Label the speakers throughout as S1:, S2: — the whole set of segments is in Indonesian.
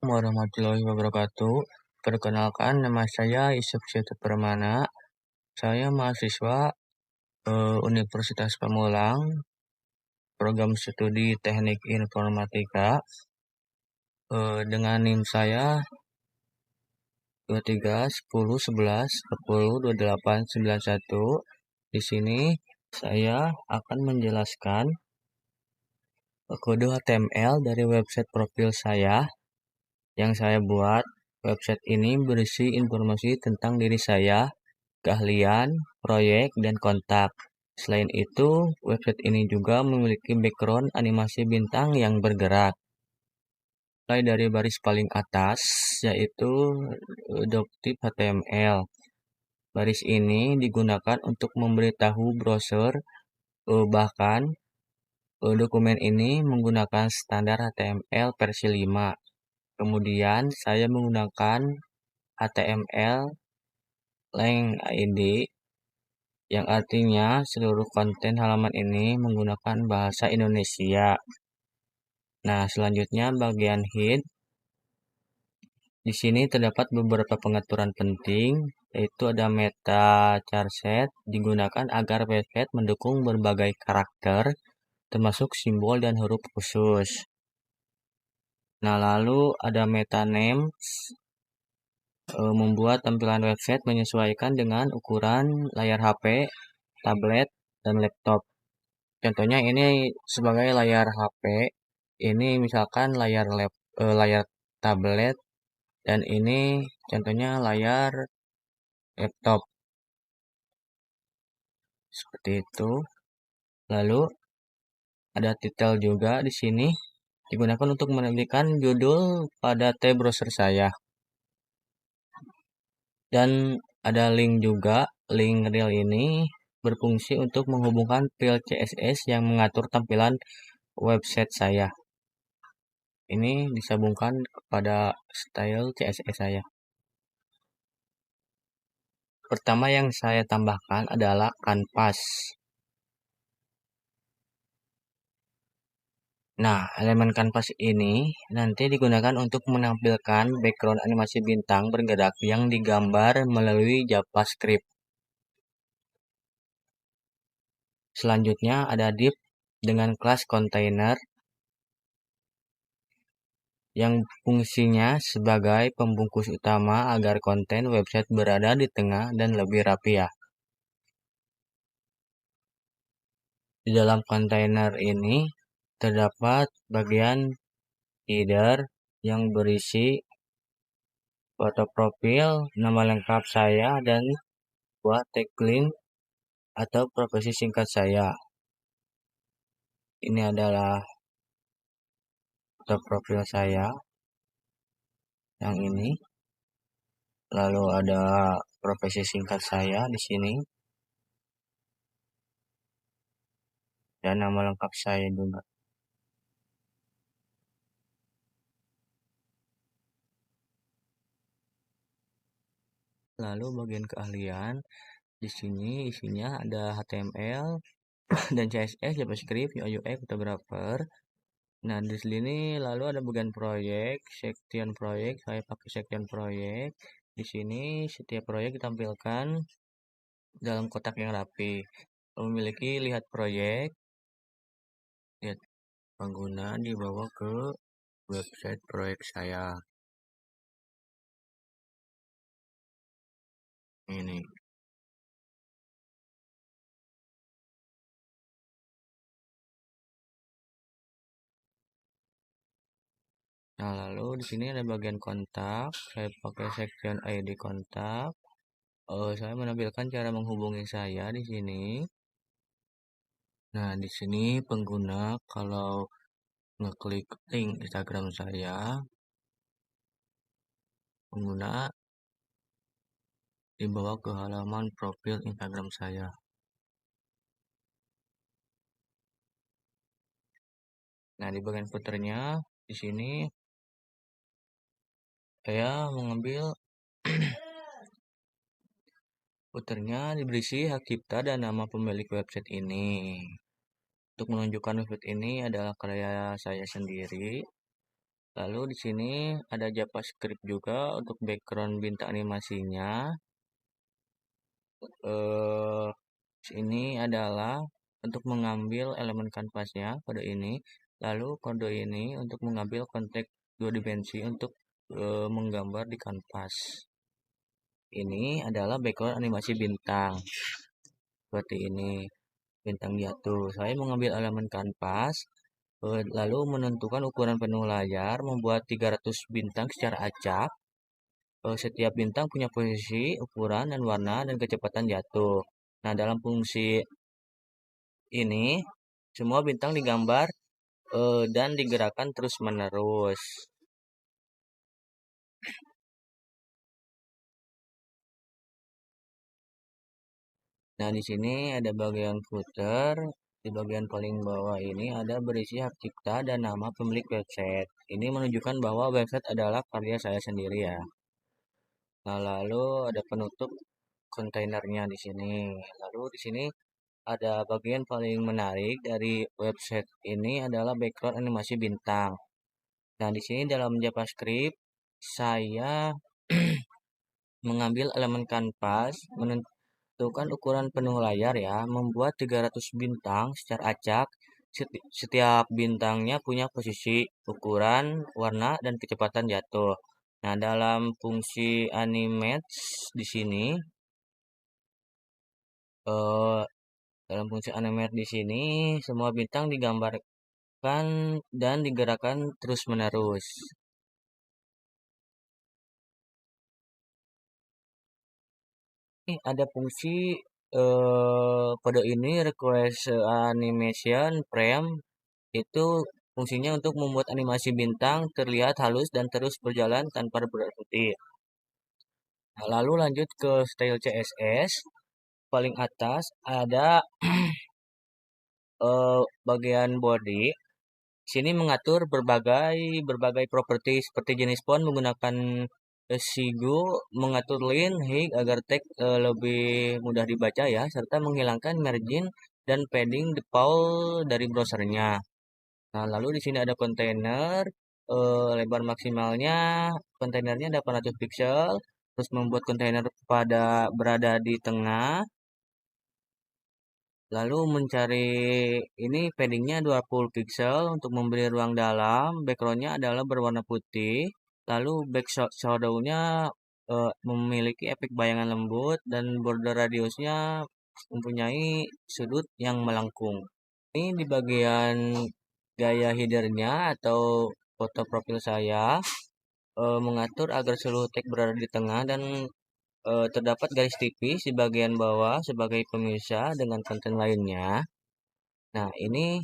S1: Warahmatullahi wabarakatuh. Perkenalkan, nama saya Yusuf Syaitu Permana. Saya mahasiswa Universitas Pamulang, program studi Teknik Informatika. Dengan NIM saya 231011102891. Di sini saya akan menjelaskan kode HTML dari website profil saya yang saya buat. Website ini berisi informasi tentang diri saya, keahlian, proyek, dan kontak. Selain itu, website ini juga memiliki background animasi bintang yang bergerak. Mulai dari baris paling atas, yaitu Doctive HTML. Baris ini digunakan untuk memberitahu browser, bahkan dokumen ini menggunakan standar HTML versi 5. Kemudian saya menggunakan HTML length ID yang artinya seluruh konten halaman ini menggunakan bahasa Indonesia. Nah, selanjutnya bagian head. Di sini terdapat beberapa pengaturan penting, yaitu ada meta charset digunakan agar website mendukung berbagai karakter, termasuk simbol dan huruf khusus. Nah, lalu ada meta names, membuat tampilan website menyesuaikan dengan ukuran layar HP, tablet, dan laptop. Contohnya ini sebagai layar HP, ini misalkan layar tablet, dan ini contohnya layar laptop. Seperti itu. Lalu ada title juga di sini digunakan untuk menampilkan judul pada tab browser saya. Dan ada link juga. Link reel ini berfungsi untuk menghubungkan file CSS yang mengatur tampilan website saya. Ini disambungkan kepada style CSS saya. Pertama yang saya tambahkan adalah kanvas. Nah, elemen kanvas ini nanti digunakan untuk menampilkan background animasi bintang bergerak yang digambar melalui JavaScript. Selanjutnya ada div dengan kelas container yang fungsinya sebagai pembungkus utama agar konten website berada di tengah dan lebih rapi ya. Di dalam kontainer ini terdapat bagian header yang berisi foto profil, nama lengkap saya, dan buat tagline atau profesi singkat saya. Ini adalah foto profil saya yang ini. Lalu ada profesi singkat saya di sini. Dan nama lengkap saya juga. Lalu bagian keahlian, di sini isinya ada HTML dan CSS, JavaScript, UI UX, fotografer. Nah, di sini lalu ada bagian proyek, section proyek. Saya pakai section proyek. Di sini setiap proyek ditampilkan dalam kotak yang rapi. Memiliki lihat proyek, lihat pengguna dibawa ke website proyek saya. Ini. Nah, lalu di sini ada bagian kontak. Saya pakai section ID kontak. Saya menampilkan cara menghubungi saya di sini. Nah, di sini pengguna kalau ngeklik link Instagram saya, pengguna dibawa ke halaman profil Instagram saya. Nah, di bagian footernya di sini saya mengambil footernya berisi hak cipta dan nama pemilik website ini. Untuk menunjukkan website ini adalah karya saya sendiri. Lalu di sini ada JavaScript juga untuk background bintang animasinya. Eh, ini adalah untuk mengambil elemen kanvasnya, kode ini. Lalu kode ini untuk mengambil konteks dua dimensi untuk menggambar di kanvas. Ini adalah background animasi bintang. Seperti ini, bintang jatuh. Saya mengambil elemen kanvas, lalu menentukan ukuran penuh layar, membuat 300 bintang secara acak. Setiap bintang punya posisi, ukuran, dan warna, dan kecepatan jatuh. Nah, dalam fungsi ini, semua bintang digambar dan digerakkan terus-menerus. Nah, di sini ada bagian footer. Di bagian paling bawah ini ada berisi hak cipta dan nama pemilik website. Ini menunjukkan bahwa website adalah karya saya sendiri ya. Nah, lalu ada penutup kontainernya di sini. Lalu di sini ada bagian paling menarik dari website ini adalah background animasi bintang. Nah, di sini dalam JavaScript saya mengambil elemen kanvas, menentukan ukuran penuh layar ya, membuat 300 bintang secara acak. Setiap bintangnya punya posisi, ukuran, warna, dan kecepatan jatuh. Nah, dalam fungsi animate di sini, eh, dalam fungsi animate di sini, semua bintang digambarkan dan digerakkan terus-menerus. Ada fungsi kode ini request animation frame itu fungsinya untuk membuat animasi bintang terlihat halus dan terus berjalan tanpa berhenti. Nah, lalu lanjut ke style CSS. Paling atas ada bagian body. Sini mengatur berbagai properti seperti jenis font menggunakan Sigu, mengatur line, height agar teks lebih mudah dibaca ya, serta menghilangkan margin dan padding default dari browsernya. Nah, lalu di sini ada kontainer, lebar maksimalnya kontainernya 800 pixel, terus membuat kontainer pada berada di tengah, lalu mencari ini paddingnya 20 pixel untuk memberi ruang dalam, backgroundnya adalah berwarna putih, lalu back shadow-nya memiliki efek bayangan lembut dan border radiusnya mempunyai sudut yang melengkung. Ini di bagian gaya headernya atau foto profil saya mengatur agar seluruh teks berada di tengah dan terdapat garis tipis di bagian bawah sebagai pemisah dengan konten lainnya. Nah, ini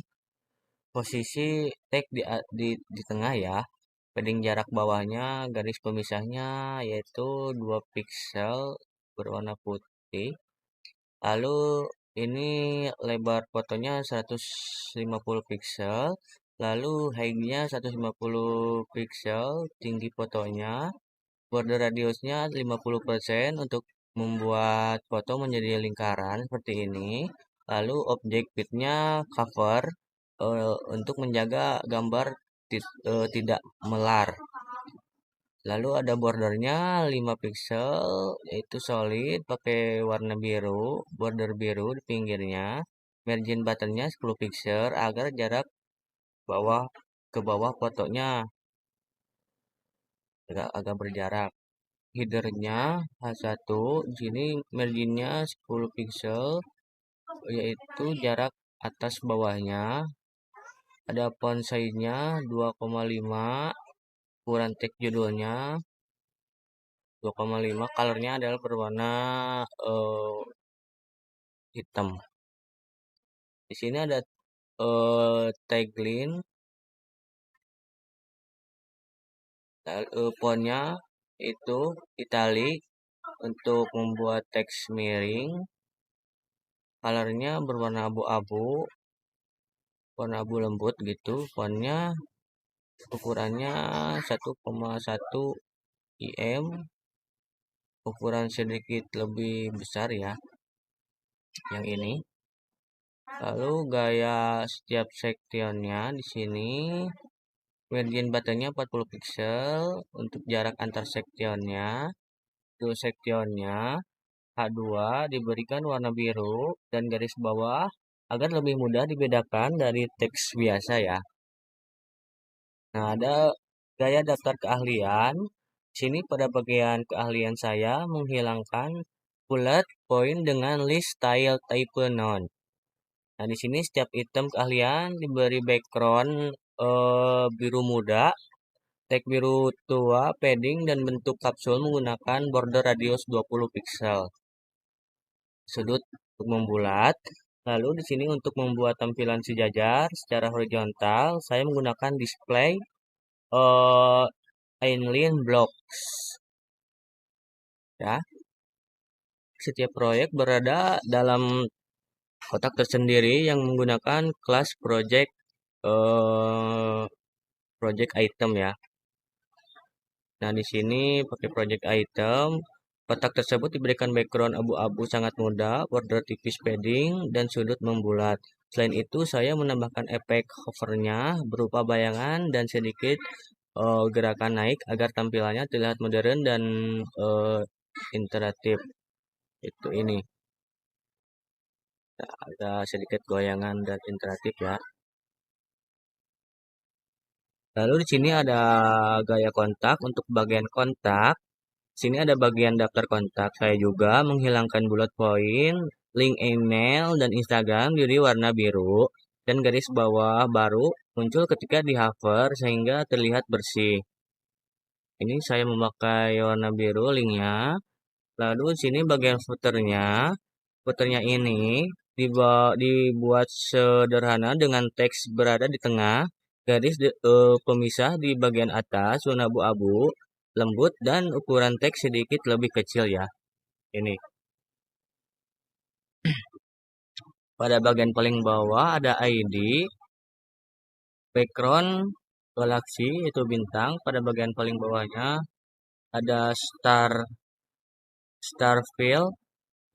S1: posisi teks di tengah ya. Padding jarak bawahnya, garis pemisahnya yaitu 2 pixel berwarna putih. Lalu ini lebar fotonya 150 pixel, lalu height-nya 150 pixel, tinggi fotonya, border radiusnya 50% untuk membuat foto menjadi lingkaran seperti ini. Lalu objek width-nya cover untuk menjaga gambar tidak melar. Lalu ada bordernya 5 pixel yaitu solid pakai warna biru, border biru di pinggirnya. Margin buttonnya 10 pixel agar jarak bawah ke bawah fotonya agak berjarak. Headernya H1, di sini marginnya 10 pixel yaitu jarak atas bawahnya. Ada font size-nya 2,5, ukuran teks judulnya 2,5, colornya adalah berwarna hitam. Di sini ada tagline, fontnya itu italic untuk membuat teks miring. Colornya berwarna abu-abu, warna abu lembut gitu. Fontnya ukurannya 1,1 IM, ukuran sedikit lebih besar ya, yang ini. Lalu gaya setiap sektionnya di sini Margin buttonnya 40 pixel. Untuk jarak antar sektionnya, tuh sektionnya H2 diberikan warna biru dan garis bawah agar lebih mudah dibedakan dari teks biasa ya. Nah, ada gaya daftar keahlian. Sini pada bagian keahlian saya menghilangkan bullet point dengan list style type non. Nah, di sini setiap item keahlian diberi background biru muda, tag biru tua, padding dan bentuk kapsul menggunakan border radius 20 pixel. Sudut untuk membulat. Lalu di sini untuk membuat tampilan sejajar secara horizontal, saya menggunakan display eh inline blocks ya. Setiap proyek berada dalam kotak tersendiri yang menggunakan kelas eh project item ya. Nah, di sini pakai project item, kotak tersebut diberikan background abu-abu sangat muda, border tipis padding, dan sudut membulat. Selain itu, saya menambahkan efek hovernya berupa bayangan dan sedikit gerakan naik agar tampilannya terlihat modern dan eh, interaktif. Itu ini ada sedikit goyangan dan interaktif ya. Lalu di sini ada gaya kontak untuk bagian kontak. Sini ada bagian daftar kontak. Saya juga menghilangkan bullet point, link email, dan Instagram jadi warna biru. Dan garis bawah baru muncul ketika di hover sehingga terlihat bersih. Ini saya memakai warna biru linknya. Lalu sini bagian footernya. Footernya ini dibuat sederhana dengan teks berada di tengah. Garis pemisah di bagian atas warna abu-abu, lembut dan ukuran teks sedikit lebih kecil ya. Ini pada bagian paling bawah ada ID, background galaksi itu bintang. Pada bagian paling bawahnya ada star fill.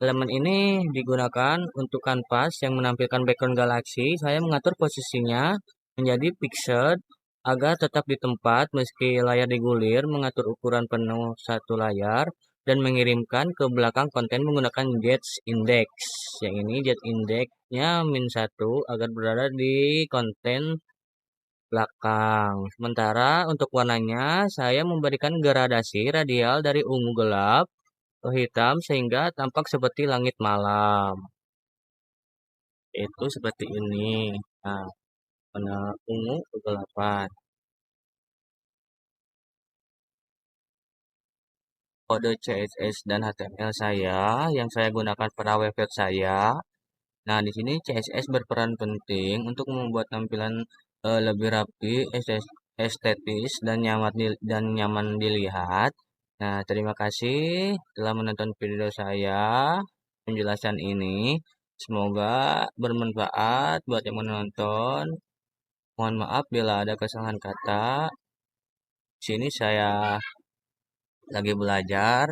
S1: Elemen ini digunakan untuk kanvas yang menampilkan background galaksi. Saya mengatur posisinya menjadi pixel agar tetap di tempat meski layar digulir, mengatur ukuran penuh satu layar, dan mengirimkan ke belakang konten menggunakan jet index. Yang ini jet indexnya -1 agar berada di konten belakang. Sementara untuk warnanya, saya memberikan gradasi radial dari ungu gelap ke hitam sehingga tampak seperti langit malam. Itu seperti ini. Nah, warna ungu kegelapan. Kode CSS dan HTML saya yang saya gunakan pada website saya. Nah, di sini CSS berperan penting untuk membuat tampilan lebih rapi, estetis dan nyaman dilihat. Nah, terima kasih telah menonton video saya penjelasan ini. Semoga bermanfaat buat yang menonton. Mohon maaf bila ada kesalahan kata. Sini saya lagi belajar.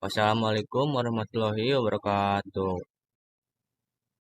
S1: Wassalamualaikum warahmatullahi wabarakatuh.